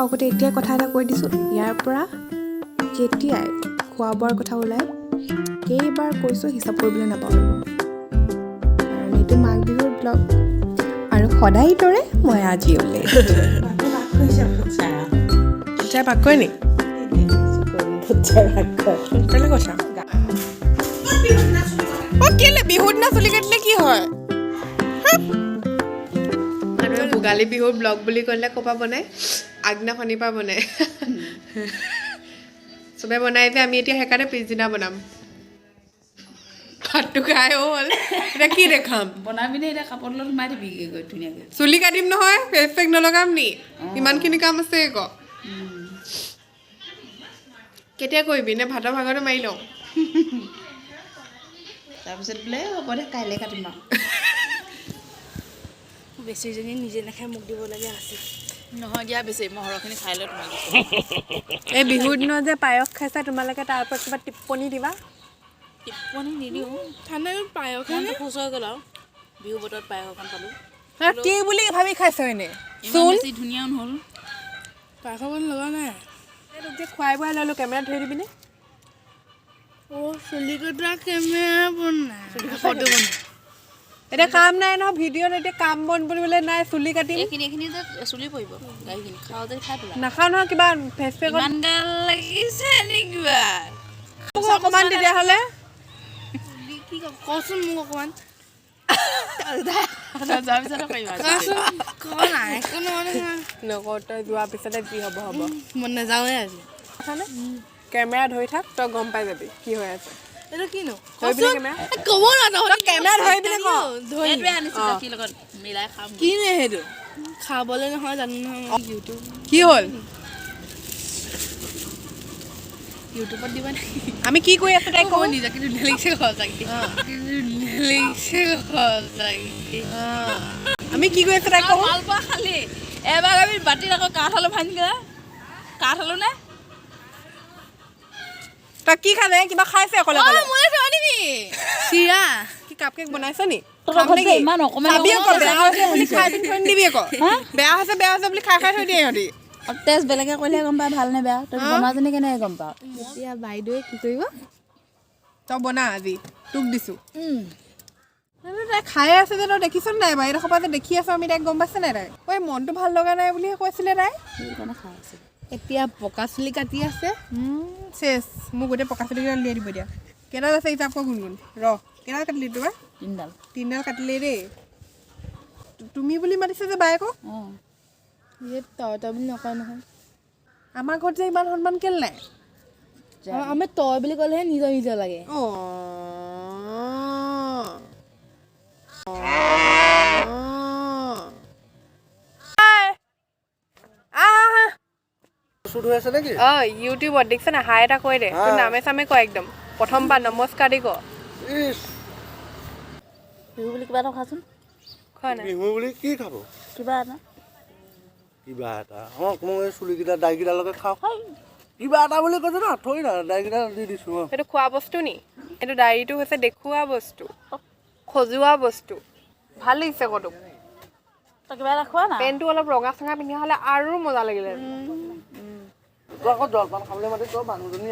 আগতে এতিয়া কথা এটা কৈ দিছোঁ, ইয়াৰ পৰা যেতিয়াই খোৱা বোৱাৰ কথা ওলায় কেইবাৰ কৈছোঁ হিচাপ কৰিবলৈ নাপাহৰিব। কাৰণ এইটো মাঘ বিহুৰ ব্লগ আৰু সদায় দৰে মই আজি ওলাই ভাগ কৰে নি কেলে কৈছা কেলে বিহুৰ দিনা চুলি কাটিলে কি হয়? ভোগালী বিহুৰ ব্লগ বুলি ক'লে ক'পা বনায়? আগদিনাখনিৰ পৰা বনায়। চবে বনাই যে আমি এতিয়া সেইকাৰণে পিছদিনা বনাম। ভাতটো খাই হ'ল এতিয়া কি দেখাম? বনাবি নে এতিয়া কাপোৰ লগত সোমাই দিবি ধুনীয়াকৈ। চুলি কাটিম নহয়, ফেচ পেক নলগাম নি? ইমানখিনি কাম আছে আকৌ। কেতিয়া কৰিবি নে ভাতৰ ভাগতে মাৰি লওঁ? তাৰপিছত বোলে হ'ব দে কাইলৈ কাটিম আৰু। বেছিজনী নিজে নাখাই মোক দিব লাগে আছে। নহয় দিয়া বেছি মই সৰহখিনি খাই লৈ তোমাক এই বিহুৰ দিনত যে পায়স খাইছা তোমালোকে তাৰ ওপৰত কিবা টিপ্পনী দিবা? টিপ্পনী নিদিওঁ। ঠাণ্ডা পায়স মনটো খুচ হৈ গ'ল আৰু বিহু বতৰত পায়স অকণ পালোঁ। কি বুলি ভাবি খাইছ এনে? ইমান বেছি ধুনীয়াও নহ'ল। পায়স অকণ লগা নাই। তোক যে খুৱাই বোৱাই ল'লোঁ, কেমেৰাত ধৰি দিবিনে? চুলি কটা কেমেৰা বনাই ফটো বনাই। এতিয়া কাম নাই নহয় ভিডিঅ'ত, এতিয়া কাম বন বুলিবলৈ নাই, চুলি কাটিম। এইখিনি যে চুলি পৰিব গাড়ীখিনি খাওঁ যদি খাই পেলাই নাখাওঁ নহয়, কিবা ফেচ পেকত ইমান গাল লাগিছে নি কিবা অকণমান তেতিয়াহ'লে কি কচোন মোক অকণমান যোৱাৰ পিছতে কৰিবা নকওঁ, তই যোৱাৰ পিছতে যি হ'ব হ'ব। মই নাযাওঁৱে আজি। কেমেৰা ধৰি থাক, তই গম পাই যাবি কি হৈ আছে। এইটো কিনো ধৰি পিনে কেমেৰা ক'ব নহয়, কেমেৰা ধৰি পিনে ক সেইটোৱে আনিছোঁ গাখীৰ লগত মিলাই খাম। কিনে সেইটো খাবলৈ নহয় জানো নহয়। ইউটিউব কি হ'ল? ইউটিউবত দিবা নেকি? আমি কি কৰি আছো তাই কওঁ। নিজকে ধুনীয়া লাগিছে সঁচাকৈ আমি কি কৰি আছো তাই কওঁ। ভাল পোৱা খালি এবাৰ আমি বাতিত আকৌ কাঠ আলু ভাঙিলে কাঠ আলু নে তই কি খালে? কিবা খাইছে অকলে অকলে? চিৰা কি কাপ কেক বনাইছ নি? ইমান অকণমান চাবি আকৌ, বেয়া হৈছে বুলি খাই পিনি থৈ নিদিবি আকৌ। বেয়া হৈছে বুলি খাই থৈ দিয়ে সিহঁতি। টেষ্ট বেলেগে কৰিলে গম পায় ভাল নে বেয়া, তই বনোৱাজনী কেনেকৈ গম পাৱ? এতিয়া বাইদেৱে কি কৰিব? তই বনা আজি, তোক দিছোঁ। তাই খাই আছে যে তই দেখিছ নাই? বাৰীডোখৰ পৰা যে দেখি আছো আমি, তাইক গম পাইছে নাই? তাই ঐ মনটো ভাল লগা নাই বুলিহে কৈছিলে তাই। সেইকাৰণে খাই আছে। এতিয়া পকা চুলি কাটি আছে। চেচ, মোক গোটেই পকা চুলিকেইডাল উলিয়াই দিব এতিয়া। কেইডাল আছে হিচাপ কৰ গুণগুণ। কেইডাল কাটিলি তোমাৰ? 3ডাল কাটিলেই দেই। তুমি বুলি মাতিছে যে বায়েকক। তই বুলি নকয় নহয়। আমাৰ ঘৰত যে ইমান সন্মান কেলে নাই? আমি তই বুলি ক'লেহে নিজৰ নিজৰ লাগে। ইউটিউবত দেখিছ না, হাই এটা কৈ দে, তোৰ নামে চামে কয় একদম প্ৰথমবাৰ নমস্কাৰ দি ক। বিহু বুলি কিবা এটা খাচোন। খোৱা নাই বিহু বুলি কি খাব? কিবা এটা মই চুলিকেইটা দাইকেইটালৈকে খাওঁ। কিবা এটা বুলি কৈছে ন, থৈ না দাইকেইটা দি দিছোঁ। সেইটো খোৱা বস্তু নি? এইটো দাড়িটো হৈছে দেখুওৱা বস্তু, সজোৱা বস্তু। ভাল লাগিছে আকৌ তোক। তই কিবা এটা খোৱা না। পেণ্টটো অলপ ৰঙা চঙা পিন্ধা হ'লে আৰু মজা লাগিলে। তই আকৌ জলপান খাবলৈ মাতি তই মানুহজনী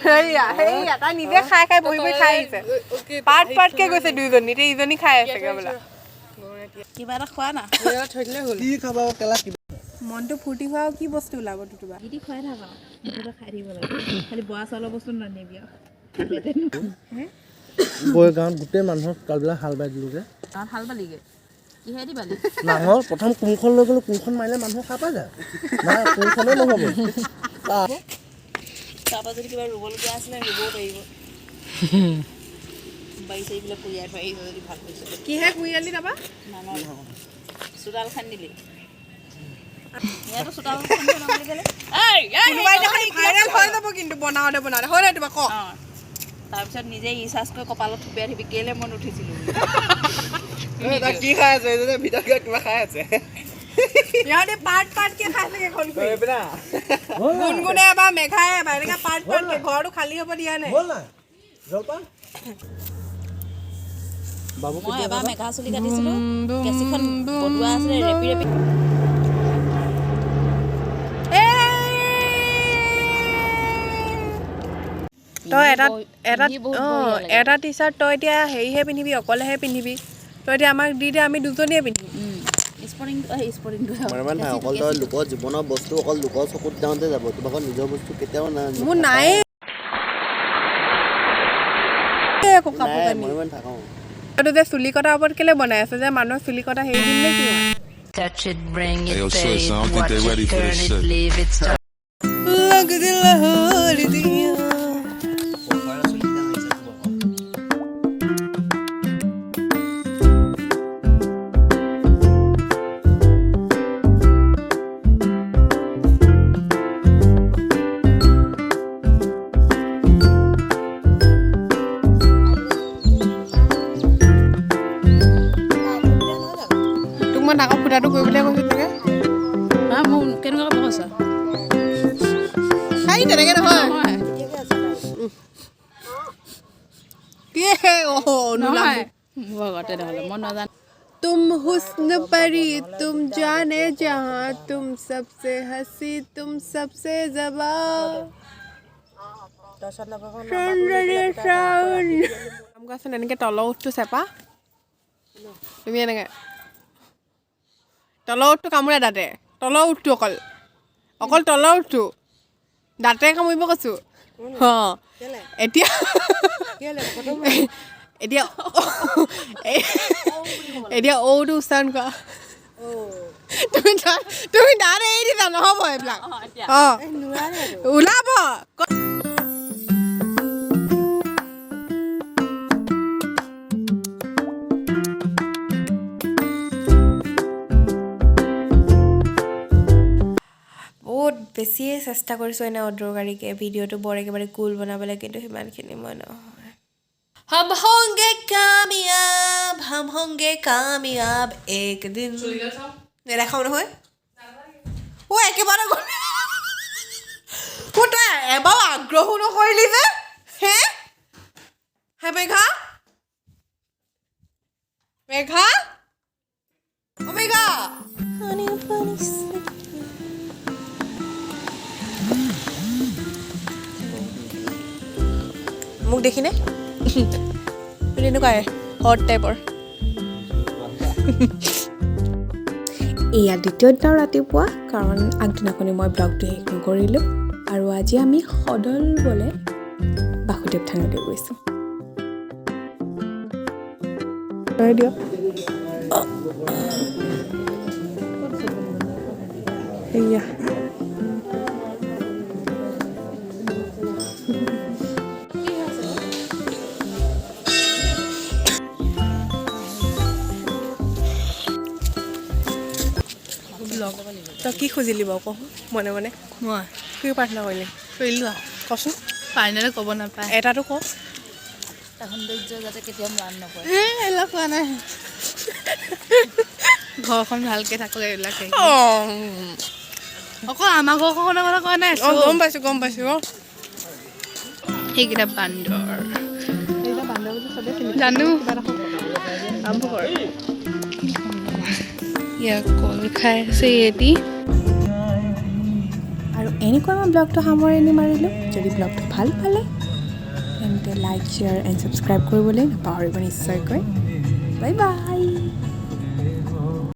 সেইয়া তাই নিজে খাই খাই বহি বহি খাই আহিছে। পাৰ্টকে গৈছে দুইজনী, এতিয়া ইজনী খাই আছে বোলা। কিবা এটা খোৱা না। কি খাব কেলা কিবা মনটো ফূৰ্তি হোৱা কি বস্তু ওলাব তোবা? গিটি খুৱাই থাক আৰু খাই থাকিব লাগে, খালি বৰা চাউলৰ বস্তু নানিবি আৰু। গাঁৱত গোটেই মানুহৰ কালবিলাক হাল বাই দিলোঁ যে। গাঁৱত হাল বালিগে কিহেদি বালি? নাঙল প্ৰথম কোনখন লৈ গ'লো, কোনখন মাৰিলে মানুহে খাই পাই যায়। নাই কোনখনেই নহ'ব। তাৰপৰা যদি কিবা ৰুবলগীয়া আছিলে ৰুবও পাৰিব। বাৰী চাৰীবিলাক কুৰিয়াই থৈ আহিব যদি ভাল হৈছে। কিহে কুৰিয়ালি তাৰপা? নাঙল চোতাল খান্দিলি। ইয়াতো চোতাল খান্দিব নালাগে কেলে? কিন্তু বনাওঁতে হয় নাই তোমাক ক? তাৰপিছত নিজে ৰিচাৰ্জ কৰি কপালত থুপিয়াই থবি কেলে মই নুঠিছিলোঁ। কি খাই আছে ভিতৰত কিবা খাই আছে। ইহঁতে পাৰ্টকে খাইছে গুণগুণে এবাৰ মেঘাই এবাৰ এনেকে পাৰ্টকে ঘৰটো খালী হ'ব দিয়া নাই। মই এবাৰ মেঘা চুলি কাটিছিলোঁ, কেঁচিখন বৰুৱা আছিলে ৰেপি তই এটা টি চাৰ্ট তই এতিয়া হেৰিহে পিন্ধিবি অকলেহে পিন্ধিবি তই এতিয়া আমাক দি দে আমি দুজনীয়ে পিন্ধিম অকল তই লোকৰ জীৱনৰ বস্তু অকল লোকৰ চকুত যাওঁতে যাব তোমাক নিজৰ বস্তু কেতিয়াও মোৰ নাই তই যে চুলি কটাৰ ওপৰত কেলে বনাই আছে যে মানুহৰ চুলি কটা হেৰি দিম নে কি হয় Touch it, bring it, pay it, watch it, turn it, leave it, stop. মই ডাঙৰ ফুটাটো কৰিবলৈ কৈছোঁ তাকে মোৰ কেনেকুৱাকৈ কৈছা খাই তেনেকৈ নহয় মই নাজানো तुम हुस्न परी तुम जाने जहाँ तुम सबसे हंसी तुम सबसे जबा এনেকৈ তলৰ উঠটো চেপা তুমি এনেকৈ তলৰ উঠটো কামোৰে দাঁতে তলৰ উঠটো অকল তলৰ উঠটো দাঁতে কামুৰিব কৈছোঁ অঁ এতিয়া এতিয়া এতিয়া ঔটো উচ্চাৰণ কৰা তুমি দাঁত এৰি দিছা নহ'ব এইবিলাক অঁ ওলাব বহুত বেছিয়ে চেষ্টা কৰিছোঁ এনে অদৰকাৰীকৈ ভিডিঅ'টো বৰ একেবাৰে কুল বনাবলৈ কিন্তু সিমানখিনি মই নহয় हम होंगे कामयाब एक दिन নেদেখাও নহয় ও একেবাৰে তই এবাৰ আগ্ৰহো নকৰিলি যে হে হে মেঘা মেঘা অ মেঘা মোক দেখিনে এনেকুৱাই হট টাইপৰ এয়া দ্বিতীয় দিনৰ ৰাতিপুৱা কাৰণ আগদিনাখনি মই ব্লগটো শেষ নকৰিলোঁ আৰু আজি আমি সদল বোলে বাসুদেৱ থানলৈ গৈছোঁ দিয়ক এয়া তই কি খুজিলি বাৰু কওঁ মনে মনে মই কি প্ৰাৰ্থনা কৰিলি কৰিলোঁ আৰু কচোন ফাইনেলি ক'ব নাপায় এটাতো কওঁ এটা সৌন্দৰ্য যাতে কেতিয়াও ম্লান নকৰে এইবিলাক কোৱা নাই ঘৰখন ভালকৈ থাকক এইবিলাক অকল আমাৰ ঘৰখনৰ কথা কোৱা নাই অঁ গম পাইছোঁ অঁ সেইকেইটা বান্দৰ জানো আৰম্ভ কৰ ইয়াক কল খাই আছে এটি আৰু এনেকৈ মই ব্লগটো সামৰণি মাৰিলোঁ যদি ব্লগটো ভাল পালে তেন্তে লাইক শ্বেয়াৰ এণ্ড ছাবস্ক্ৰাইব কৰিবলৈ নাপাহৰিব নিশ্চয়কৈ বাই বাই